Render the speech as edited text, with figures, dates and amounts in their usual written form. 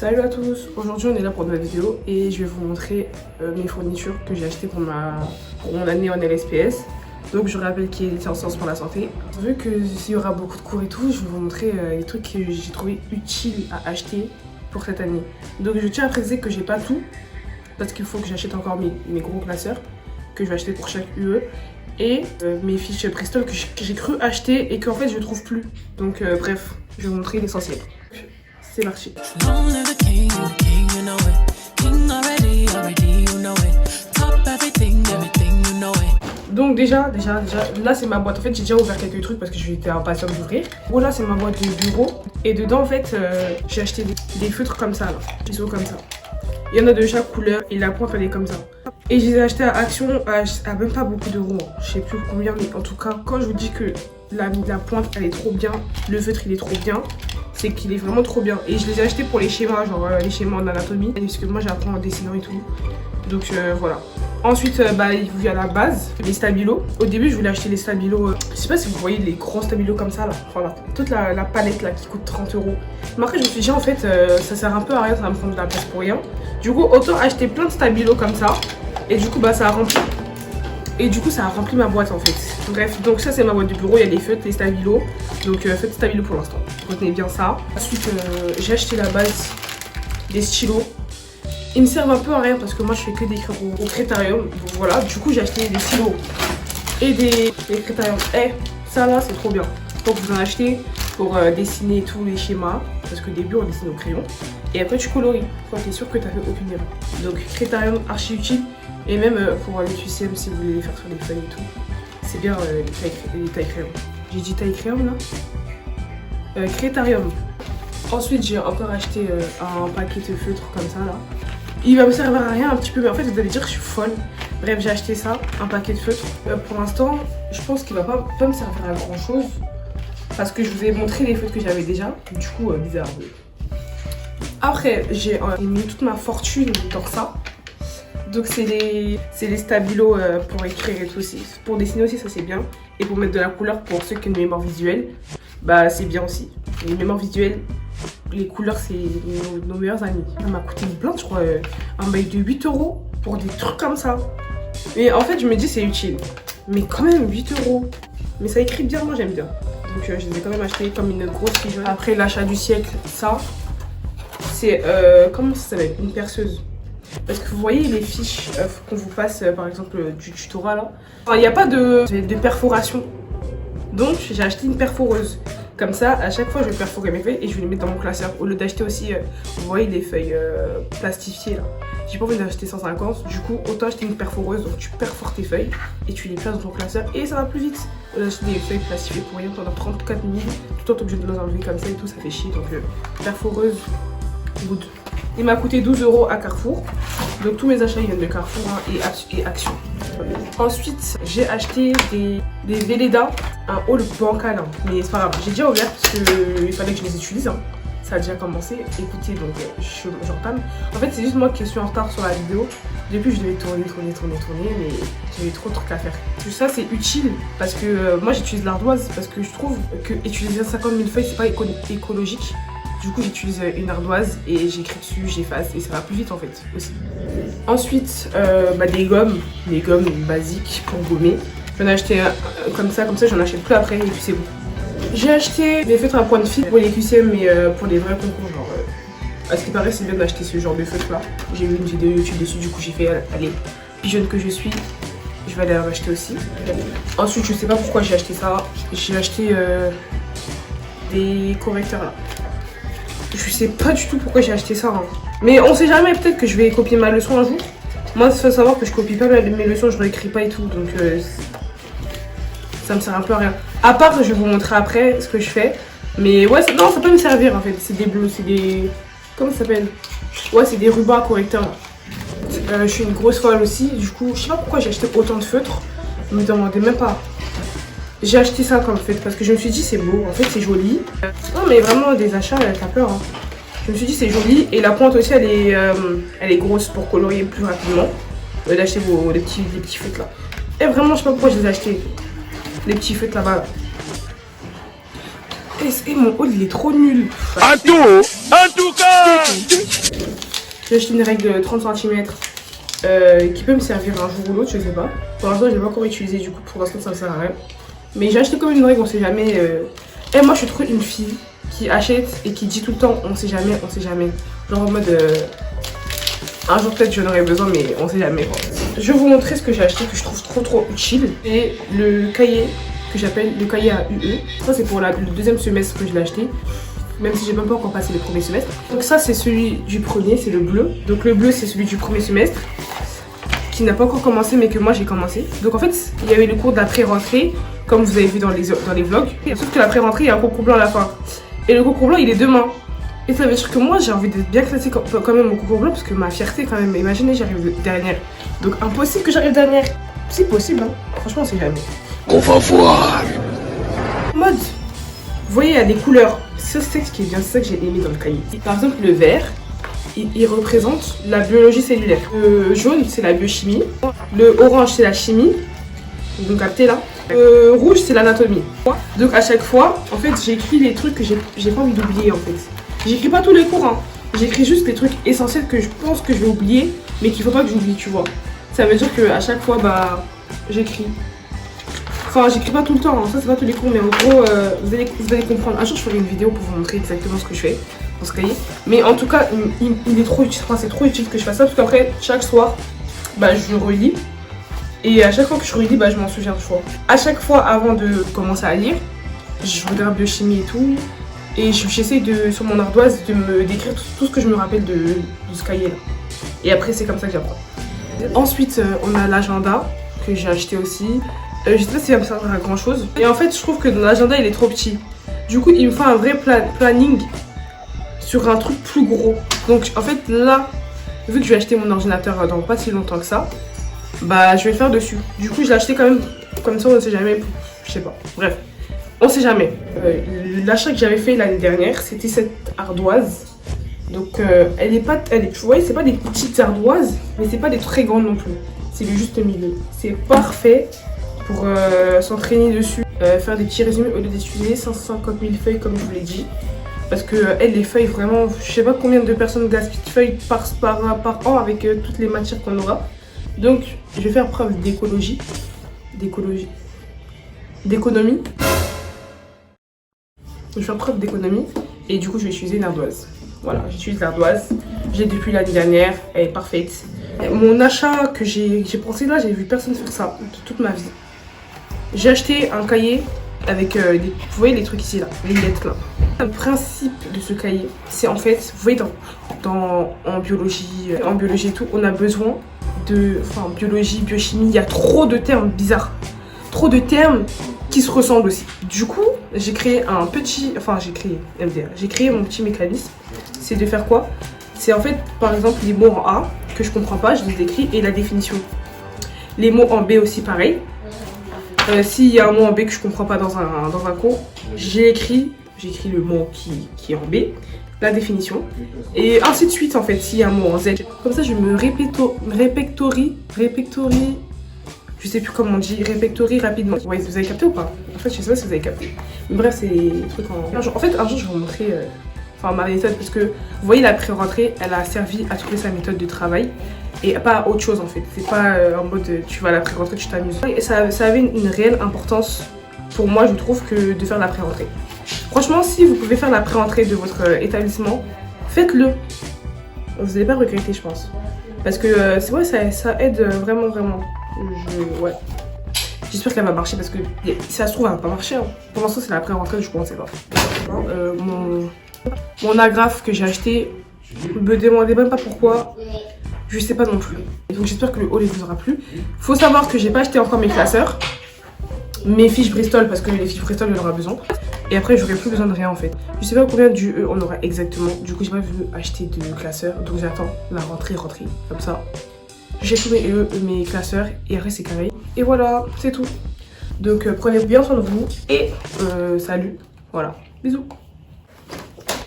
Salut à tous, aujourd'hui on est là pour une nouvelle vidéo et je vais vous montrer mes fournitures que j'ai achetées pour mon année en LSPS. Donc je rappelle qu'il est en sciences pour la santé. Vu qu'il y aura beaucoup de cours et tout, je vais vous montrer les trucs que j'ai trouvé utiles à acheter pour cette année. Donc je tiens à préciser que j'ai pas tout, parce qu'il faut que j'achète encore mes gros classeurs que je vais acheter pour chaque UE. Et mes fiches Bristol que j'ai cru acheter et qu'en fait je trouve plus. Donc bref, je vais vous montrer l'essentiel. C'est parti. Donc déjà, là c'est ma boîte. En fait j'ai déjà ouvert quelques trucs parce que j'étais impatiente d'ouvrir. Bon là c'est ma boîte de bureau. Et dedans en fait j'ai acheté des feutres comme ça là. Ils sont comme ça. Il y en a de chaque couleur et la pointe elle est comme ça. Et je les ai achetés à Action à même pas beaucoup d'euros. Je sais plus combien, mais en tout cas quand je vous dis que la pointe elle est trop bien, le feutre il est trop bien, c'est qu'il est vraiment trop bien. Et je les ai achetés pour les schémas, genre les schémas en anatomie, parce que moi j'apprends en dessinant et tout. Donc voilà. Ensuite il y a la base, les stabilos. Au début je voulais acheter les stabilos, je sais pas si vous voyez les grands stabilos comme ça là. Voilà, toute la palette là qui coûte 30 euros. Mais après je me suis dit en fait ça sert un peu à rien, ça va me prendre de la place pour rien. Du coup autant acheter plein de stabilos comme ça. Et du coup ça a rempli. Et du coup ça a rempli ma boîte en fait. Bref, donc ça c'est ma boîte de bureau, il y a les feutres, les stabilos. Donc feutres stabilo pour l'instant. Retenez bien ça. Ensuite j'ai acheté la base des stylos. Ils me servent un peu à rien parce que moi je fais que d'écrire au Crétarium. Donc voilà, du coup j'ai acheté des stylos et des Crétarium. Ça là c'est trop bien. Donc vous en achetez pour dessiner tous les schémas. Parce qu'au début on dessine au crayon. Et après tu colories quand tu es sûr que tu as fait aucune erreur. Donc Crétarium archi utile. Et même pour les QCM si vous voulez les faire sur les feuilles et tout. C'est bien les tailles crayon. J'ai dit taille crayon là. Crétarium. Ensuite j'ai encore acheté un paquet de feutres comme ça là. Il va me servir à rien un petit peu, mais en fait vous allez dire que je suis folle. Bref, j'ai acheté ça, un paquet de feutres. Pour l'instant, je pense qu'il va pas me servir à grand chose. Parce que je vous ai montré les feutres que j'avais déjà. Du coup, bizarre. Après, j'ai mis toute ma fortune dans ça. Donc c'est les stabilos pour écrire et tout aussi. Pour dessiner aussi, ça c'est bien. Et pour mettre de la couleur pour ceux qui ont une mémoire visuelle, bah c'est bien aussi. Les mémoires visuelles, les couleurs c'est nos meilleurs amis. Ça m'a coûté une blinde, je crois, un bail de 8 euros pour des trucs comme ça. Mais en fait je me dis c'est utile. Mais quand même 8 euros. Mais ça écrit bien, moi j'aime bien. Donc je les ai quand même achetés comme une grosse pigeonne. Après l'achat du siècle, ça c'est comment ça s'appelle, une perceuse. Parce que vous voyez les fiches qu'on vous passe par exemple du tutorat là. Il n'y a pas de perforation. Donc j'ai acheté une perforeuse. Comme ça, à chaque fois je vais perforer mes feuilles et je vais les mettre dans mon classeur. Au lieu d'acheter aussi, vous voyez les feuilles plastifiées là. J'ai pas envie d'acheter 150, du coup autant acheter une perforeuse. Donc tu perfores tes feuilles et tu les places dans ton classeur et ça va plus vite. Au lieu d'acheter des feuilles plastifiées pour rien, t'en as 34 000. Tout le temps t'es obligé de les enlever comme ça et tout, ça fait chier. Donc perforeuse, good. Il m'a coûté 12 euros à Carrefour. Donc tous mes achats ils viennent de Carrefour hein, et Action. Ensuite j'ai acheté des Velleda, un haul bancal hein. Mais c'est pas grave, j'ai déjà ouvert parce qu'il fallait que je les utilise hein. Ça a déjà commencé, écoutez donc j'entame. En fait c'est juste moi qui suis en retard sur la vidéo. Depuis je devais tourner mais j'avais trop de trucs à faire. Tout ça c'est utile parce que moi j'utilise l'ardoise parce que je trouve que utiliser 50 000 feuilles c'est pas écologique. Du coup j'utilise une ardoise et j'écris dessus, j'efface et ça va plus vite en fait aussi. Ensuite des gommes basiques pour gommer. J'en ai acheté comme ça j'en achète plus après et puis c'est bon. J'ai acheté des feutres à point de fil pour les QCM mais pour les vrais concours genre à ce qui paraît c'est bien d'acheter ce genre de feutres là. J'ai vu une vidéo YouTube dessus, du coup j'ai fait allez, pigeonne que je suis, je vais aller en acheter aussi. Ensuite je sais pas pourquoi j'ai acheté ça, j'ai acheté des correcteurs là. Je sais pas du tout pourquoi j'ai acheté ça hein. Mais on sait jamais, peut-être que je vais copier ma leçon un jour. Moi il faut savoir que je copie pas mes leçons, je réécris pas et tout. Donc ça me sert un peu à rien. À part je vais vous montrer après ce que je fais. Mais ouais non ça peut me servir en fait. C'est des bleus, c'est des... Comment ça s'appelle? Ouais c'est des rubans à correcteur. Je suis une grosse folle aussi. Du coup je sais pas pourquoi j'ai acheté autant de feutres. Ne me demandez même pas. J'ai acheté ça comme feutre parce que je me suis dit c'est beau, en fait c'est joli. Non mais vraiment des achats t'as peur hein. Je me suis dit c'est joli et la pointe aussi elle est grosse pour colorier plus rapidement. D'acheter les petits feutres là. Et vraiment je sais pas pourquoi je les ai achetés. Les petits feutres là-bas là. Et mon haul il est trop nul. En tout cas J'ai acheté une règle de 30 cm qui peut me servir un jour ou l'autre, je sais pas. Pour l'instant, je l'ai pas encore utilisé, du coup, pour l'instant, ça me sert à rien. Mais j'ai acheté comme une règle, on sait jamais. Et moi, je suis trop une fille qui achète et qui dit tout le temps on sait jamais, on sait jamais. Genre en mode un jour peut-être j'en aurai besoin, mais on sait jamais quoi. Je vais vous montrer ce que j'ai acheté que je trouve trop utile. Et le cahier que j'appelle le cahier à UE. Ça c'est pour le deuxième semestre que je l'ai acheté. Même si j'ai même pas encore passé les premiers semestres. Donc ça c'est celui du premier, c'est le bleu. Donc le bleu c'est celui du premier semestre qui n'a pas encore commencé mais que moi j'ai commencé. Donc en fait il y avait le cours d'après-rentrée comme vous avez vu dans les vlogs. Sauf que l'après-rentrée il y a un concours blanc à la fin. Et le concours blanc il est demain. Et ça veut dire que moi j'ai envie d'être bien classée quand même au concours blanc parce que ma fierté quand même. Imaginez j'arrive dernière. Donc impossible que j'arrive dernière. C'est possible hein. Franchement c'est jamais. On va voir. Mode. Vous voyez il y a des couleurs. C'est ce qui est bien, c'est ça que j'ai aimé dans le cahier. Par exemple le vert. Il représente la biologie cellulaire. Le jaune c'est la biochimie. Le orange c'est la chimie. Donc captez là. Rouge c'est l'anatomie. Donc à chaque fois en fait j'écris les trucs que j'ai pas envie d'oublier en fait. J'écris pas tous les cours hein. J'écris juste les trucs essentiels que je pense que je vais oublier mais qu'il faut pas que j'oublie tu vois. Ça veut dire que à chaque fois bah j'écris. Enfin j'écris pas tout le temps hein. Ça c'est pas tous les cours mais en gros vous allez comprendre. Un jour je ferai une vidéo pour vous montrer exactement ce que je fais dans ce cahier. Mais en tout cas il est trop utile. Enfin c'est trop utile que je fasse ça parce qu'après chaque soir bah je relis. Et à chaque fois que je relis, bah, je m'en souviens, je crois. À chaque fois, avant de commencer à lire, je regarde biochimie et tout. Et j'essaie sur mon ardoise de me décrire tout ce que je me rappelle de ce cahier-là. Et après, c'est comme ça que j'apprends. Ensuite, on a l'agenda que j'ai acheté aussi. Je sais pas si ça va me servir à grand chose. Et en fait, je trouve que dans l'agenda, il est trop petit. Du coup, il me faut un vrai planning sur un truc plus gros. Donc, en fait, là, vu que je vais acheter mon ordinateur dans pas si longtemps que ça, bah je vais le faire dessus. Du coup je l'ai acheté quand même comme ça, on ne sait jamais. Je sais pas. Bref, on sait jamais. L'achat que j'avais fait l'année dernière, c'était cette ardoise. Donc elle est pas, vous voyez, c'est pas des petites ardoises, mais c'est pas des très grandes non plus. C'est le juste milieu. C'est parfait pour s'entraîner dessus, faire des petits résumés au lieu d'utiliser 150 000 feuilles comme je vous l'ai dit. Parce que les feuilles vraiment, je sais pas combien de personnes gaspillent de feuilles par an avec toutes les matières qu'on aura. Donc, je vais faire preuve d'écologie. D'économie. Je vais faire preuve d'économie. Et du coup, je vais utiliser une ardoise. Voilà, j'utilise l'ardoise. J'ai depuis l'année dernière. Elle est parfaite. Mon achat que j'ai pensé là, j'ai vu personne faire ça de toute ma vie. J'ai acheté un cahier avec vous voyez les trucs ici là, les lettres là. Le principe de ce cahier, c'est en fait, vous voyez en biologie et tout, on a besoin enfin biologie, biochimie, il y a trop de termes bizarres, trop de termes qui se ressemblent aussi. Du coup, j'ai créé mon petit mécanisme. C'est de faire quoi? C'est en fait, par exemple, les mots en A que je comprends pas, je les écris et la définition. Les mots en B aussi, pareil. S'il y a un mot en B que je comprends pas dans un cours, j'écris le mot qui est en B, la définition, et ainsi de suite en fait, s'il y a un mot en Z. Comme ça, je me répertorie, je sais plus comment on dit, répertorie rapidement. Ouais, vous avez capté ou pas? En fait, je sais pas si vous avez capté. Mais bref, c'est des trucs en fait, un jour, je vais vous montrer ma méthode, parce que vous voyez, la pré-rentrée, elle a servi à trouver sa méthode de travail. Et pas autre chose en fait, c'est pas en mode tu vas à la pré-rentrée, tu t'amuses. Et ça avait une réelle importance pour moi, je trouve, que de faire la pré-rentrée. Franchement, si vous pouvez faire la pré-rentrée de votre établissement, faites-le. Vous n'allez pas regretter, je pense. Parce que c'est vrai, ça aide vraiment. Ouais. J'espère qu'elle va marcher parce que si ça se trouve, elle va pas marcher. Hein. Pour l'instant, c'est la pré-rentrée, je ne sais pas. Mon agrafe que j'ai acheté, me demandez même pas pourquoi. Je sais pas non plus. Donc j'espère que le haul vous aura plu. Faut savoir que j'ai pas acheté encore mes classeurs. Mes fiches Bristol, parce que les fiches Bristol, j'en aurai besoin. Et après, j'aurai plus besoin de rien en fait. Je sais pas combien d'UE on aura exactement. Du coup, j'ai pas voulu acheter de classeurs. Donc j'attends la rentrée. Comme ça, j'ai tous mes classeurs. Et après, c'est carré. Et voilà, c'est tout. Donc prenez bien soin de vous. Et salut. Voilà. Bisous.